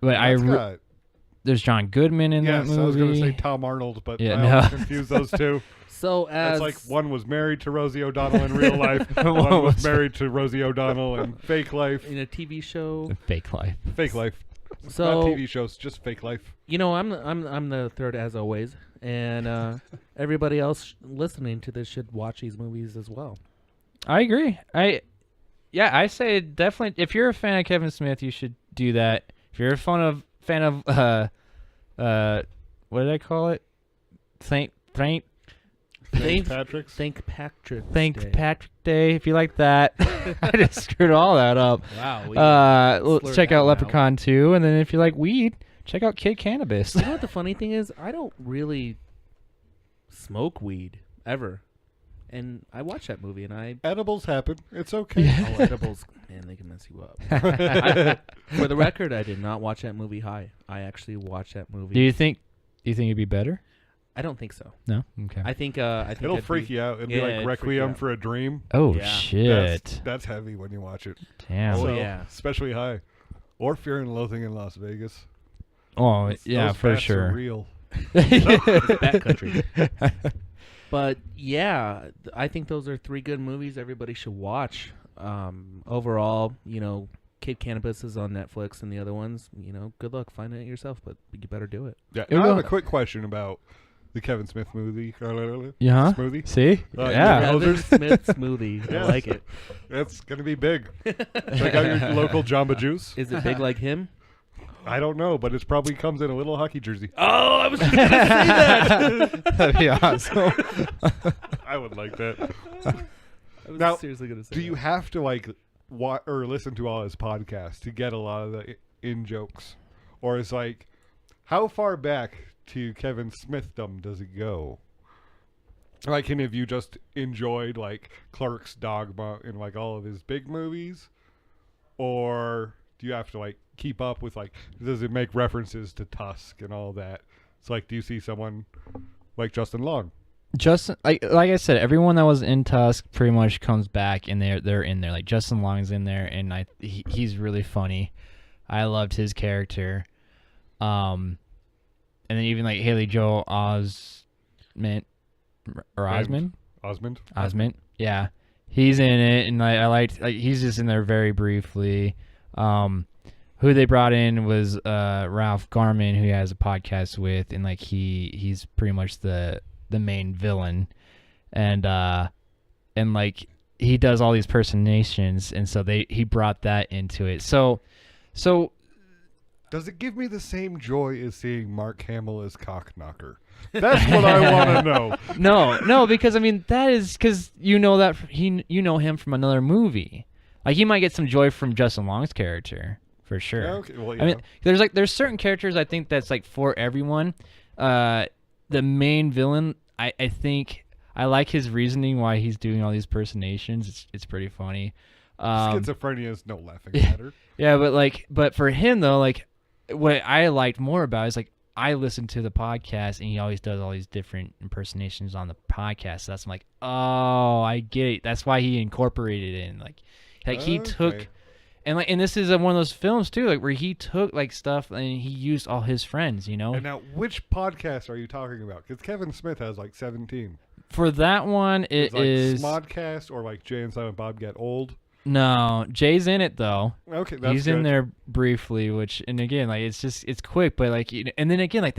But there's John Goodman in that movie.
Yes, I was going to say Tom Arnold, but
Yeah,
I
no.
always confuse those two.
So as
It's like one was married to Rosie O'Donnell in real life, one was married to Rosie O'Donnell in fake life.
in a TV show.
Fake life.
Fake life.
So
Not TV shows, just fake life.
you know, I'm the third as always, and everybody else listening to this should watch these movies as well.
I agree. I say definitely. If you're a fan of Kevin Smith, you should do that. If you're a fan of what did I call it? Saint
Patrick's.
Patrick Day. If you like that, I just screwed all that up.
Wow.
Let's check out Leprechaun 2, and then if you like weed, check out Kid Cannabis.
You know what the funny thing is? I don't really smoke weed ever, and I watched that movie, and I
Edibles happen. It's okay.
oh, edibles, man, they can mess you up. For the record, I did not watch that movie high. I actually watched that movie.
Do you think it'd be better?
I don't think so.
No. Okay.
I think
It'll freak you out. It'll be like
it'd freak you
Requiem
out.
for a Dream.
Oh
Yeah.
shit!
That's heavy when you watch it.
Damn.
Oh,
So,
yeah.
especially high. Or Fear and Loathing in Las Vegas.
Oh yeah,
Those
for
bats are
sure.
real.
Backcountry. But yeah, I think those are three good movies everybody should watch. Overall, you know, Kid Cannabis is on Netflix, and the other ones, you know, good luck finding it yourself, but you better do it.
Yeah.
Here
I
we
have
go.
a quick question about the Kevin Smith movie.
Yeah.
Smoothie.
See?
Yeah.
Yeah.
Kevin Smith smoothie. I
Yes.
like it.
That's gonna be big. Check out your local Jamba Juice.
Is it big like him?
I don't know, but it probably comes in a little hockey jersey.
Oh, I was just going to say that.
That'd be awesome.
I would like that.
I was
Now,
seriously going to say
Do you have to like watch or listen to all his podcasts to get a lot of the in jokes, or is like how far back to Kevin Smithdom does it go? Like, any of you just enjoyed like Clerks, Dogma, and like all of his big movies, or do you have to like keep up with like does it make references to Tusk and all that? It's like, do you see someone like Justin Long?
Justin, like I said, everyone that was in Tusk pretty much comes back, and they're in there. Like Justin Long's in there, and he's really funny. I loved his character. And then even like Haley Joel Osment, yeah, he's in it, and I liked like he's just in there very briefly. Who they brought in was Ralph Garman, who he has a podcast with, and like he's pretty much the main villain, and like he does all these personations, and so he brought that into it. So
does it give me the same joy as seeing Mark Hamill as Cockknocker? That's what I want to know.
no, because I mean that is because you know him from another movie. Like he might get some joy from Justin Long's character for sure.
Yeah, okay. Well, yeah.
I mean, there's certain characters I think that's like for everyone. The main villain, I think I like his reasoning why he's doing all these personations. It's pretty funny.
Schizophrenia is no laughing matter.
Yeah, but for him though, like what I liked more about is like I listened to the podcast and he always does all these different impersonations on the podcast. So that's like, oh, I get it. That's why he incorporated it in he took. And this is one of those films too, like where he took like stuff and he used all his friends, you know.
And now, which podcast are you talking about? Because Kevin Smith has like 17.
For that one,
It's
it is
like Smodcast or like Jay and Silent Bob Get Old.
No, Jay's in it though.
Okay, that's
He's
good.
in there briefly, and again, like it's quick, but like, and then again, like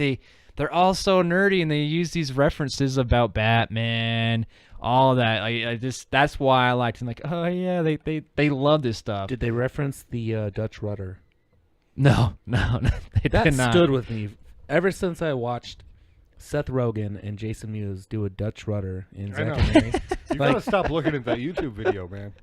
they're all so nerdy and they use these references about Batman, all that. I just that's why I liked him. Like, oh yeah, they love this stuff.
Did they reference the Dutch rudder?
No, they
That
did not.
stood with me ever since I watched Seth Rogen and Jason Mewes do a Dutch rudder in
I know.
Zack and Mary.
You
Like-
gotta stop looking at that YouTube video, man.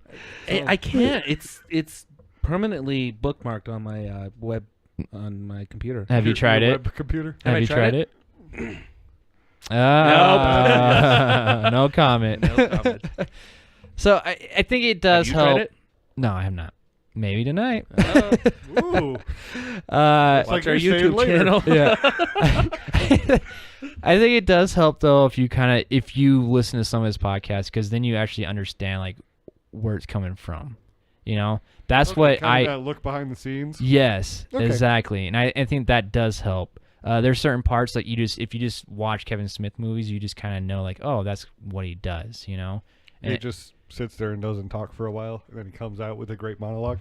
I can't. It's permanently bookmarked on my web on my computer.
Have you
Your
tried it?
web computer?
Have
I
you
tried
tried it? No comment.
No comment.
So I think it does
Have you
help.
tried it?
No, I have not. Maybe tonight.
Ooh.
Uh,
It's like
Watch our
you're saying
YouTube
later.
channel.
yeah. I think it does help though if you listen to some of his podcasts, because then you actually understand like where it's coming from. You know, that's
Okay,
what
kinda that look behind the scenes.
Yes,
Okay.
exactly, and I think that does help. There's certain parts that if you just watch Kevin Smith movies, you just kind of know like, oh, that's what he does. You know, and
He just sits there and doesn't talk for a while, and then he comes out with a great monologue.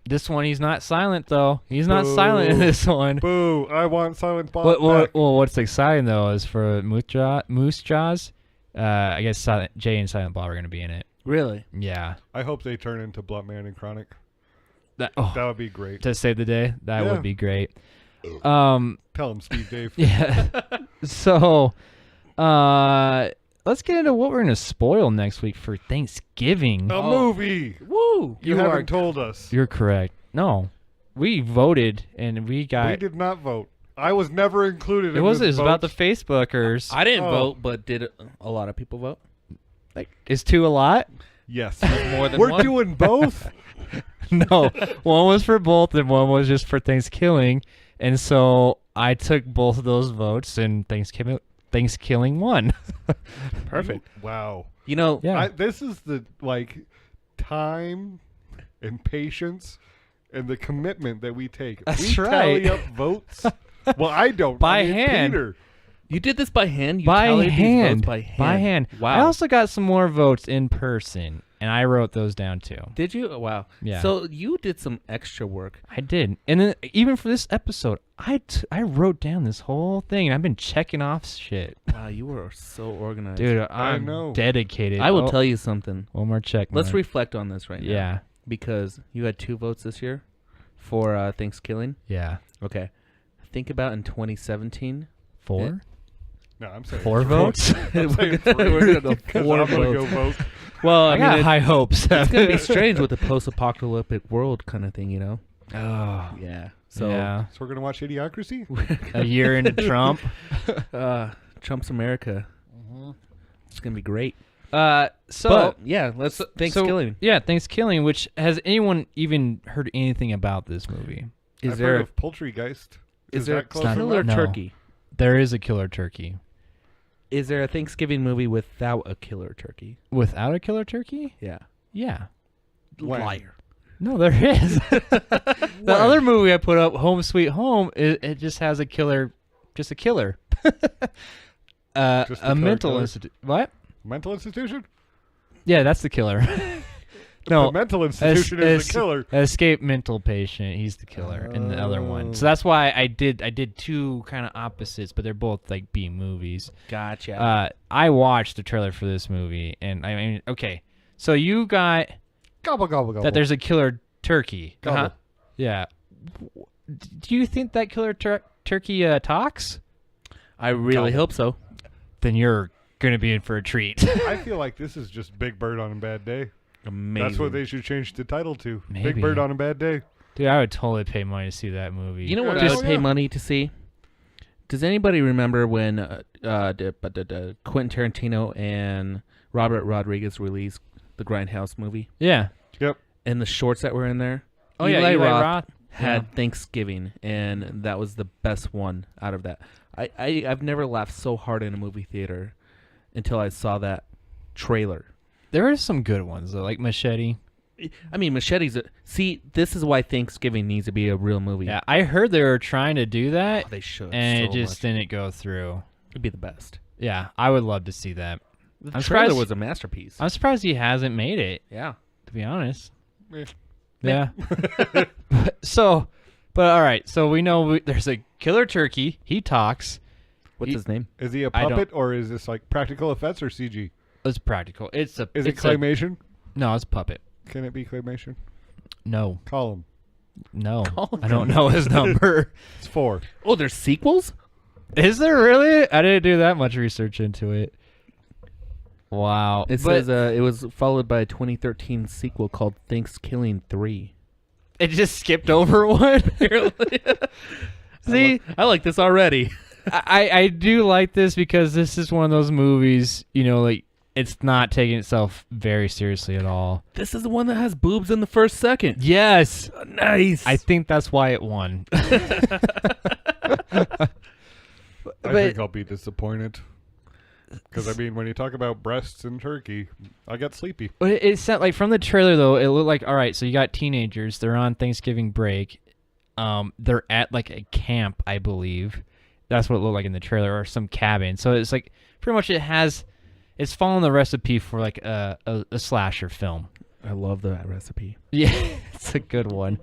this one he's not silent though. He's not
Boo.
silent in this one.
Boo! I want Silent Bob back.
Well, what's exciting though is for Moose Jaws. I guess Jay and Silent Bob are going to be in it.
Really?
Yeah.
I hope they turn into Blunt Man and Chronic.
That
That would be great.
to save the day. That
Yeah.
would be great.
Tell him, Steve Dave.
Yeah. So, let's get into what we're going to spoil next week for Thanksgiving.
A movie.
Woo!
You haven't told us.
You're correct. No, we voted and we got.
We did not vote. I was never included.
It
in
was
this
about the
vote.
Facebookers.
I didn't
Oh.
vote, but did a lot of people vote?
Is 2 a lot?
Yes.
More than
We're
one?
doing both.
No, one was for both and one was just for Thanksgiving, and so I took both of those votes, and Thanksgiving won.
Perfect.
Wow.
You know,
Yeah.
This is the time and patience and the commitment that we take.
That's
we
right.
tally up votes. Well, I don't.
By
I mean,
hand.
Peter.
you did this by hand. You
by
tallied
hand.
these votes by hand.
By hand.
Wow.
I also got some more votes in person, and I wrote those down too.
Did you? Oh, wow.
Yeah.
So you did some extra work.
I did, and then even for this episode, I wrote down this whole thing, and I've been checking off shit.
Wow, you were so organized.
Dude,
I
I'm
know.
dedicated.
I will
Oh,
tell you something.
one more check.
Let's
mark.
reflect on this right now.
Yeah,
Because you had 2 votes this year for Thanksgiving.
yeah.
Okay. Think about in 2017.
4?
No, I'm saying
4
three.
votes?
I'm saying
We're
three,
gonna go
'cause
4
I'm gonna go
votes.
vote.
Well,
I
I
got
mean,
high hopes.
it's gonna be strange with the post-apocalyptic world kind of thing, you know?
Oh,
Yeah. So
yeah.
So we're gonna watch Idiocracy.
A year into Trump.
Trump's America. It's gonna be great.
So
But yeah, let's Thanksgiving.
yeah, Thanksgiving. Which has anyone even heard anything about this movie?
Is
I've
there
heard of Poultrygeist?
is there a
that close
not-
killer
No.
turkey?
There is a killer turkey.
Is there a Thanksgiving movie without a killer turkey?
Without a killer turkey?
Yeah.
Yeah.
When?
Liar.
No, there is. The other movie I put up, Home Sweet Home, it just has a killer, just a killer.
Just
A
declared
mental
killer?
institute. What?
Mental institution.
Yeah, that's the killer. No,
the mental institution is the killer.
Escape mental patient. He's the killer in the other one. So that's why I did 2 kind of opposites, but they're both like B movies.
Gotcha.
I watched the trailer for this movie, and I mean, okay, so you got
Gobble gobble gobble.
that there's a killer turkey.
Gobble.
Uh-huh.
Yeah. Do you think that killer turkey talks?
I really
Gobble.
hope so.
Then you're gonna be in for a treat.
I feel like this is just Big Bird on a bad day.
Amazing.
That's what they should change the title to.
Maybe.
Big Bird on a bad day.
Dude, I would totally pay money to see that movie.
You know what
Yeah,
I
just-
would pay
yeah.
money to see? Does anybody remember when Quentin Tarantino and Robert Rodriguez released the Grindhouse movie?
Yeah.
Yep.
And the shorts that were in there?
Oh yeah, Eli Roth
had
Yeah.
Thanksgiving, and that was the best one out of that. I've never laughed so hard in a movie theater until I saw that trailer.
There are some good ones though, like Machete.
I mean, Machete's see, this is why Thanksgiving needs to be a real movie.
Yeah, I heard they were trying to do that,
Oh, they should.
and
so
it just
much.
didn't go through.
It'd be the best.
Yeah, I would love to see that.
The
I'm
trailer
surprised-
was a masterpiece.
I'm surprised he hasn't made it,
Yeah.
to be honest. Yeah. So, but all right. So we know there's a killer turkey. He talks.
What's his name?
Is he a
I don't-
puppet or is this like practical effects or CG?
It's practical. Is it
claymation?
No, it's a puppet.
Can it be claymation?
No.
Call him.
No.
Call
I don't know his number.
It's 4.
Oh, there's sequels?
Is there really? I didn't do that much research into it. Wow.
It says it was followed by a 2013 sequel called Thankskilling 3.
It just skipped over one.
Apparently.
See,
I like this already.
I do like this because this is one of those movies, like it's not taking itself very seriously at all.
This is the one that has boobs in the first second.
Yes.
Nice.
I think that's why it won.
I think I'll be disappointed. Because, when you talk about breasts and turkey, I get sleepy.
But it sounded like from the trailer, though, it looked like, all right, so you got teenagers. They're on Thanksgiving break. They're at, like, a camp, I believe. That's what it looked like in the trailer, or some cabin. So it's like, pretty much it's following the recipe for, like, a slasher film.
I love that recipe.
Yeah, it's a good one.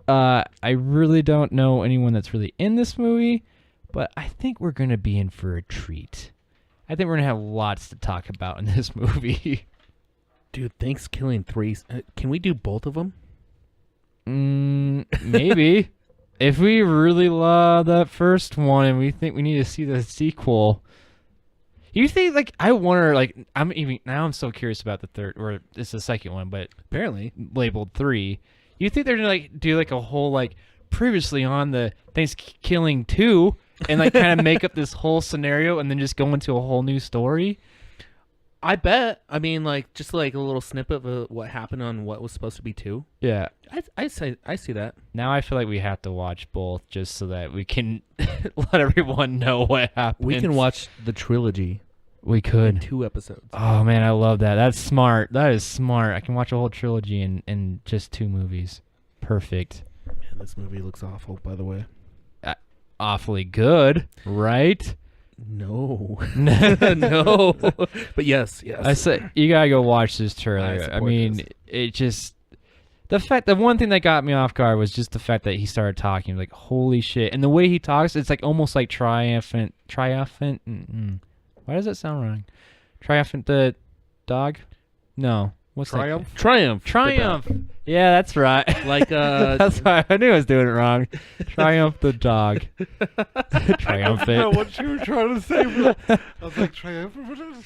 I really don't know anyone that's really in this movie, but I think we're going to be in for a treat. I think we're going to have lots to talk about in this movie.
Dude, Thankskilling 3. Can we do both of them?
Maybe. If we really love that first one and we think we need to see the sequel. You think, like, I wonder, like, I'm so curious about the third, or it's the second one, but
Apparently.
labeled 3. You think they're going to, like, do, like, a whole, like, previously on the Thanksgiving 2 and, like, kind of make up this whole scenario and then just go into a whole new story?
I bet. Just like a little snippet of what happened on what was supposed to be 2.
Yeah.
I see that.
Now I feel like we have to watch both just so that we can let everyone know what happened.
We can watch the trilogy
We
in
could.
2 episodes.
Oh, man, I love that. That's smart. That is smart. I can watch a whole trilogy in just 2 movies. Perfect.
Man, this movie looks awful, by the way.
Awfully good, right?
No. No. But yes.
I said you gotta go watch this
I
trailer.
support this.
It just the one thing that got me off guard was just the fact that he started talking like holy shit, and the way he talks, it's like almost like triumphant. Why does that sound wrong? Triumphant the dog? No, what's
Triumph?
Triumph.
Triumph. Yeah, that's right.
Like
that's why I knew I was doing it wrong. Triumph the dog.
I
Triumphant.
don't know what you were trying to say. But I was like, triumphant?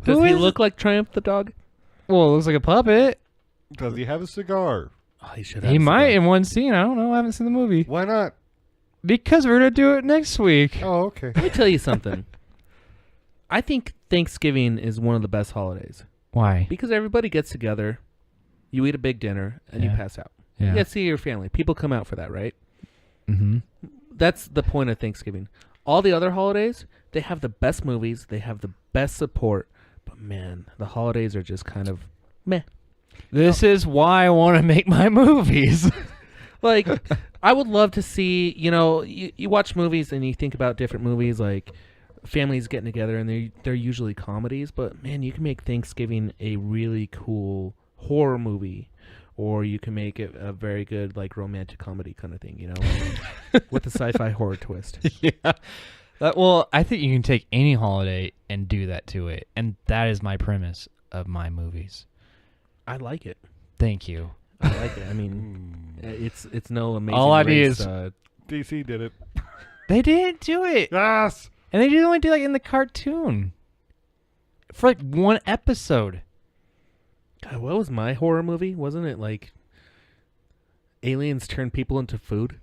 Does
Who
he
is-
look like Triumph the dog?
Well, it looks like a puppet.
Does he have a cigar?
Oh, he should have.
He might in one scene. I don't know. I haven't seen the movie.
Why not?
Because we're going to do it next week.
Oh, okay.
Let me tell you something. I think Thanksgiving is one of the best holidays
Why?
because everybody gets together, you eat a big dinner, and you
Yeah.
pass out.
Yeah.
You get to see your family. People come out for that, right?
Mm-hmm.
That's the point of Thanksgiving. All the other holidays, they have the best movies, they have the best support, but man, the holidays are just kind of meh.
This is why I want to make my movies.
Like, I would love to see, you watch movies and you think about different movies like families getting together, and they're usually comedies, but man, you can make Thanksgiving a really cool horror movie, or you can make it a very good like romantic comedy kind of thing, with a sci-fi horror twist.
Yeah. Well, I think you can take any holiday and do that to it, and that is my premise of my movies.
I like it.
Thank you.
I like it. I mean, it's no amazing.
All I need
race,
is-
DC did it.
They didn't do it,
Yes!
and they didn't only do like in the cartoon for like one episode.
God, what was my horror movie? Wasn't it like aliens turn people into food?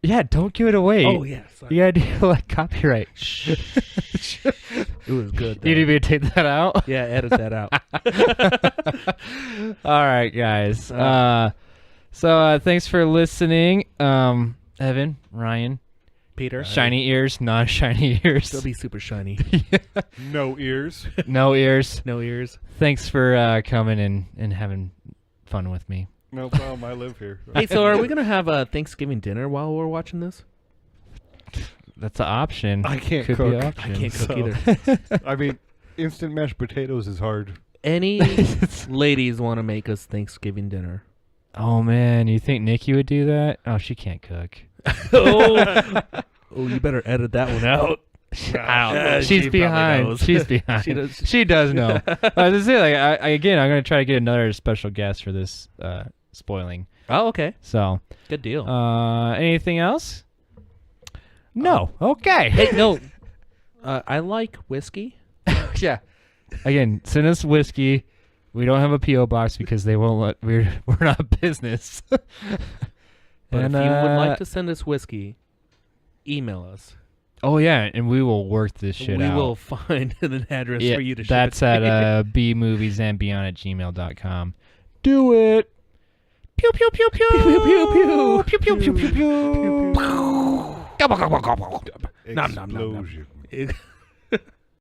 Yeah, don't give it away.
Oh yeah, sorry.
You gotta do like copyright.
It was good.
You
though.
need me to take that out?
Yeah, edit that out.
All right, guys. So thanks for listening. Evan, Ryan,
Peter,
shiny ears, non-shiny ears.
Still be super shiny.
No ears.
No ears.
No ears.
Thanks for coming and having fun with me.
No problem. I live here.
Hey, so are we gonna have a Thanksgiving dinner while we're watching this?
That's an option.
I can't
Could
cook.
be an
I
option.
can't cook
So-
either.
I mean, instant mashed potatoes is hard.
any ladies want to make us Thanksgiving dinner.
Oh man, you think Nikki would do that? Oh, she can't cook.
Oh, you better edit that one out.
She's
she
behind.
probably knows.
She's behind.
She
She does
does.
know. I was say, like, again, I'm gonna try to get another special guest for this spoiling.
Oh, okay.
So,
Good deal.
anything else? No. Okay.
Hey, no. I like whiskey.
Yeah. Again, send us whiskey. We don't have a PO box because they won't let. We're not a business.
But
And,
if you would like to send us whiskey, email us.
Oh yeah, and we will work this shit out.
We will find an address for you to ship
that's
it to.
at bmoviesandbeyond@gmail.com. Do it. Pew pew pew pew
Pew, pew, pew, pew.
pew pew pew pew pew.
Nom, nom, nom, nom.
Explosion.